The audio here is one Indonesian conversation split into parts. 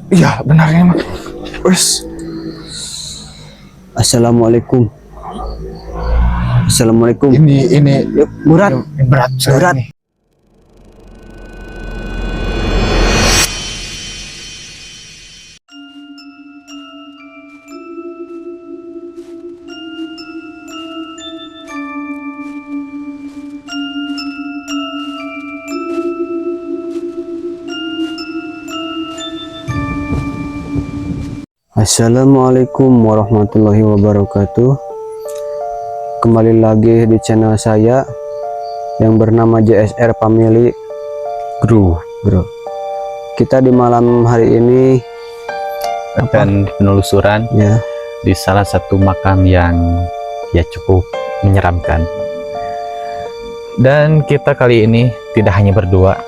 Iya, benarnya mah. Assalamualaikum. Assalamualaikum. Ini Berat. berat. Berat. Ini. Assalamualaikum warahmatullahi wabarakatuh. Kembali lagi di channel saya yang bernama JSR Family Bro. Kita di malam hari ini akan penelusuran ya di salah satu makam yang ya cukup menyeramkan. Dan kita kali ini tidak hanya berdua,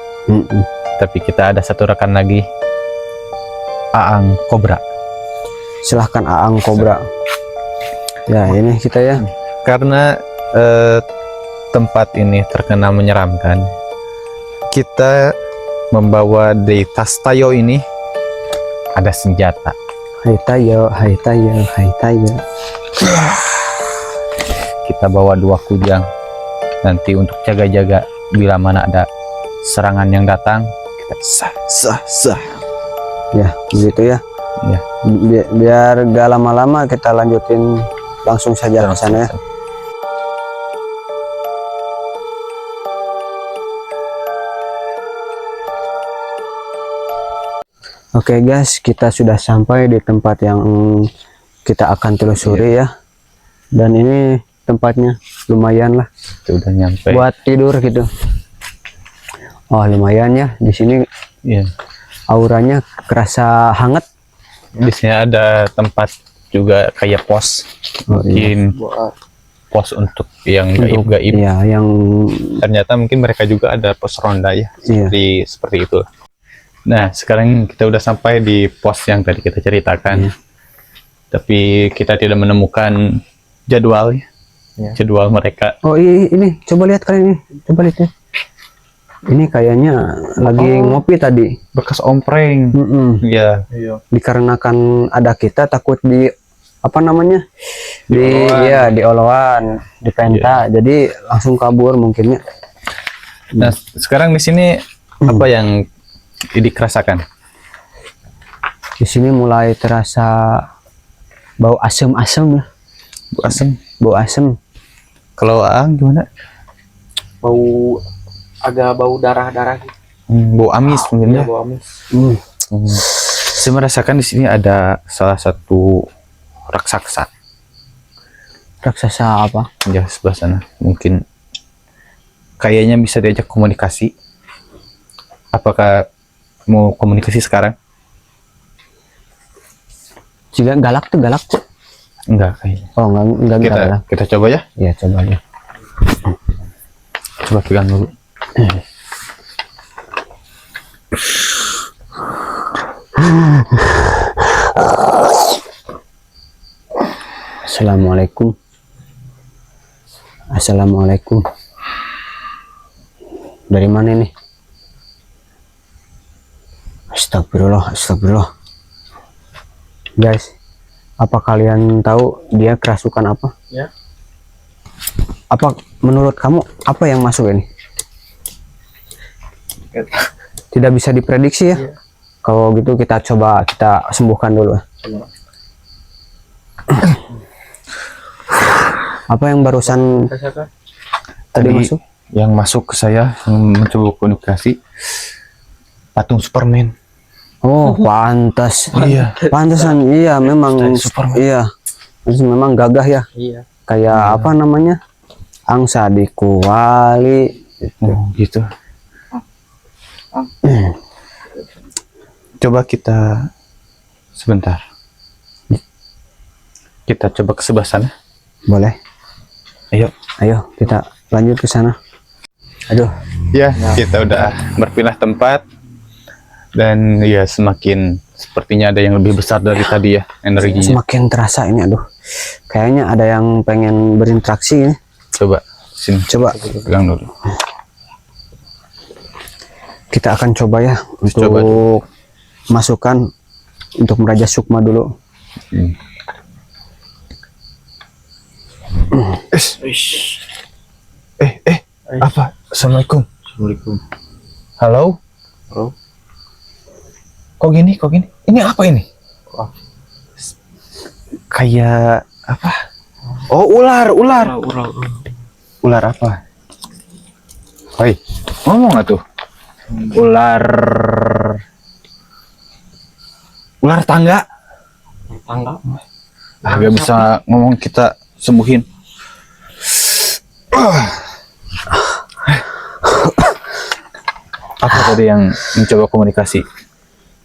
tapi kita ada satu rekan lagi, Aang Kobra. Silahkan Aang Kobra. Ya ini kita ya. Karena tempat ini terkenal menyeramkan, kita membawa di tas Tayo ini ada senjata. Hai Tayo, hai Tayo, hai Tayo. Kita bawa 2 kujang nanti untuk jaga-jaga bila mana ada serangan yang datang, kita sah. Ya begitu ya. Ya. Biar gak lama-lama kita lanjutin langsung saja ke sana ya. Oke guys, kita sudah sampai di tempat yang kita akan telusuri ya. Dan ini tempatnya lumayan lah. Itu udah nyampe. Buat tidur gitu. Oh lumayan ya di sini. Ya. Auranya kerasa hangat. Di sini ada tempat juga kayak pos, mungkin pos untuk yang gaib-gaib. Iya, yang Ternyata mungkin mereka juga ada pos ronda ya, Iya. seperti itu. Nah, sekarang kita udah sampai di pos yang tadi kita ceritakan, Iya. tapi kita tidak menemukan jadwal, jadwal mereka. oh ini coba lihat kali ini, coba lihat ya. Ini kayaknya lagi ngopi tadi. Bekas ompreng. Ya, Dikarenakan ada kita takut di apa namanya di Oloan. ya di oloan di penta jadi langsung kabur mungkinnya. Nah, sekarang di sini apa yang dikerasakan? Di sini mulai terasa bau asem-asem lah. Bu Asem. Bau asem. Kalau Aang gimana? Agak bau darah-darah gitu. Bau amis mungkin ya. Bau amis. Saya merasakan di sini ada salah satu raksasa. Raksasa apa? Ya, sebelah sana. Mungkin kayaknya bisa diajak komunikasi. Apakah mau komunikasi sekarang? Jika galak tuh Enggak kayaknya. oh enggak galak. Kita coba ya. Ya coba ya. Coba pegang dulu. Assalamualaikum. Assalamualaikum. Dari mana nih? Astagfirullah, astagfirullah. Guys, apa kalian tahu dia kerasukan apa? Ya. Apa menurut kamu apa yang masuk ini? Tidak bisa diprediksi ya. Iya. Kalau gitu kita coba kita sembuhkan dulu. Apa yang barusan tadi masuk? Yang masuk ke saya mencoba komunikasi patung Superman. Oh, pantas. Iya. Pantesan iya memang Superman. iya. Memang gagah ya. Iya. Kayak apa namanya? Angsa di kuali. Oh, gitu. Coba kita sebentar. Kita coba ke sebelah sana. Boleh. Ayo. Kita lanjut ke sana. Aduh. Ya, kita udah berpindah tempat dan ya semakin sepertinya ada yang lebih besar dari tadi ya energinya. Semakin terasa ini, aduh. Kayaknya ada yang pengen berinteraksi ya. Coba sini, Coba pegang dulu. kita akan coba ya untuk Coba. masukkan untuk Raja Sukma dulu. Apa? Assalamualaikum. Assalamualaikum. Halo? Halo. Kok gini? Ini apa ini? Wah. Kayak apa? Oh, ular. Ular apa? Hoi, ngomong nggak tuh? Ular tangga. Tangga. Gak bisa ngomong, kita sembuhin. Apa tadi yang mencoba komunikasi?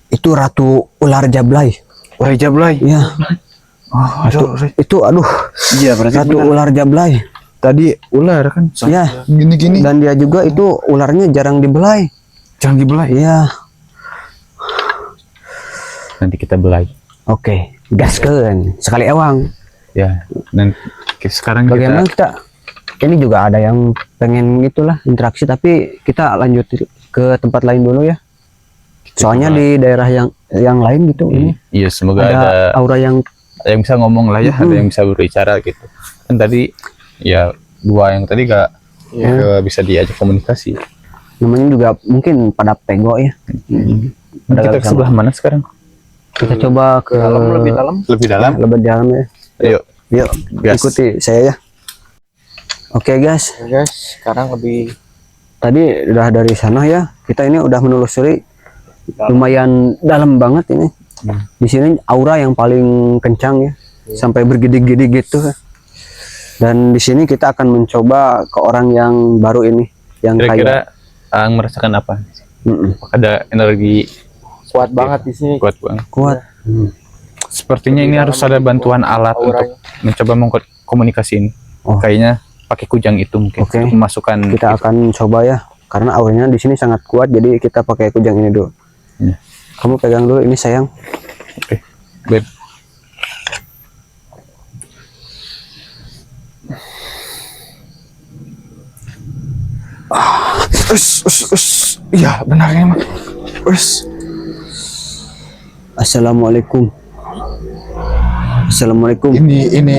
Itu Ratu Ular Jablay. Ular Jablay. Ya, itu aduh, Iya, berarti Ratu benar. Ular Jablay. Tadi ular kan? Ya, Gini-gini. dan dia juga itu ularnya jarang dibelai. Jangan dibelai. Iya. Nanti kita belai. Oke, gaskeun sekali ewang. Ya. Dan sekarang Bagaimana kita ini juga ada yang pengen gitulah interaksi, tapi kita lanjut ke tempat lain dulu ya. Soalnya di daerah yang lain gitu ini Iya, semoga ada ada aura yang yang bisa ngomong lah ya, ada yang bisa berbicara gitu. Kan tadi ya dua yang tadi gak bisa diajak komunikasi. namanya juga mungkin pada pego ya. Kita ke sebelah mana sekarang? Kita coba ke Lebih dalam. Lebih dalam. lebih dalam ya. Ayo. Yuk, Gas. ikuti saya ya. Oke guys, Ya, guys, sekarang lebih tadi udah dari sana ya. Kita ini udah menelusuri lumayan dalam banget ini. Di sini aura yang paling kencang ya, sampai bergidik-gidik gitu. Dan di sini kita akan mencoba ke orang yang baru ini, yang Kira-kira kayak merasakan apa? Mm-mm. Ada energi kuat banget di sini. kuat banget. kuat. Sepertinya ini harus ada bantuan alat untuk mencoba mengkomunikasi ini. Oh. Kayaknya pakai kujang itu mungkin Oke. untuk memasukkan Kita akan coba ya, karena auranya di sini sangat kuat. Jadi kita pakai kujang ini dulu. Ya. Kamu pegang dulu ini sayang. Oke. Baik. Iya, benar ya, Mak. Assalamualaikum. Assalamualaikum. Ini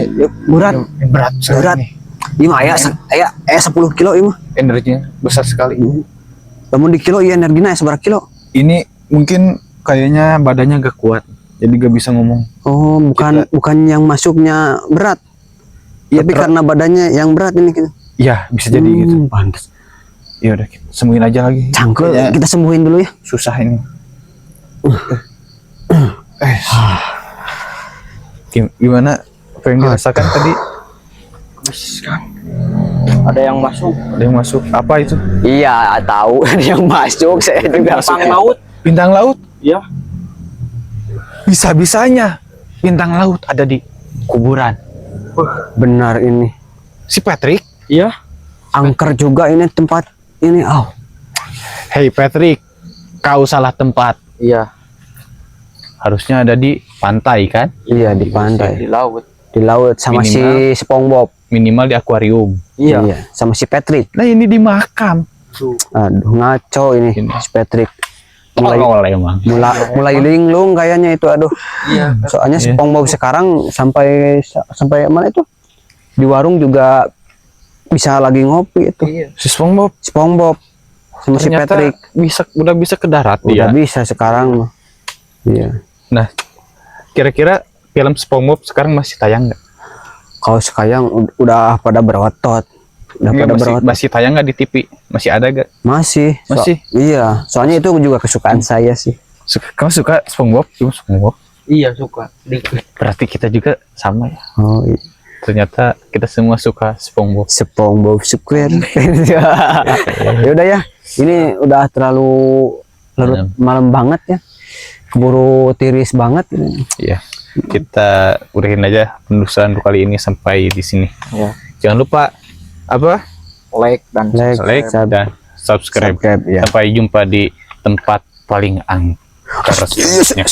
Berat. berat Berat. Ini mah aya 10 kilo ini mah. energinya besar sekali. Namun di kilo iya energina seberapa kilo? Ini mungkin kayaknya badannya gak kuat, jadi gak bisa ngomong. Oh, bukan yang masuknya berat. Iya, Tapi karena badannya yang berat ini gitu. Iya, bisa jadi gitu. Pantas. Ya udah, kita sembuhin aja lagi. Cangkel, Kayaknya kita sembuhin dulu ya. susah ini. Gimana? Apa yang dirasakan tadi? Ada yang masuk. Ada yang masuk. Apa itu? Iya, tahu ada yang masuk. Saya juga Bintang laut. Bintang laut. Iya. Bisa-bisanya bintang laut ada di kuburan. benar ini. Si Patrick. Iya. Angker juga ini tempat ini. Oh, Hey Patrick, kau salah tempat. Iya. Harusnya ada di pantai kan? iya di pantai, Di laut. di laut sama Minimal. si SpongeBob. Minimal di akuarium. Iya. Sama si Patrick. Nah ini di makam. Aduh, ngaco ini Ini. si Patrick. Tolol emang. Mulai linglung kayaknya itu, aduh. Iya. Soalnya Iya. SpongeBob sekarang sampai mana itu? Di warung juga bisa lagi ngopi itu. Iya. Si SpongeBob SpongeBob sama si ternyata Patrick udah bisa ke darat udah dia. bisa sekarang mah. Iya. Nah, kira-kira film SpongeBob sekarang masih tayang nggak? Kalau sekarang udah pada berotot. Udah Nggak, pada masih, berotot. masih tayang nggak di TV? Masih ada nggak? Masih. Masih? Iya, soalnya itu juga kesukaan saya sih. Kamu suka SpongeBob? Cuma SpongeBob. Iya, suka. Dikit. Berarti kita juga sama ya. Oh, iya. Ternyata kita semua suka SpongeBob. SpongeBob Square. Ya udah ya. Ini udah terlalu larut malam banget ya. Keburu tiris banget ini. Iya. Kita udahin aja penelusuran kali ini sampai di sini. Iya. Jangan lupa apa? Like dan Like, Dan subscribe. ya. Sampai jumpa di tempat paling angker selanjutnya.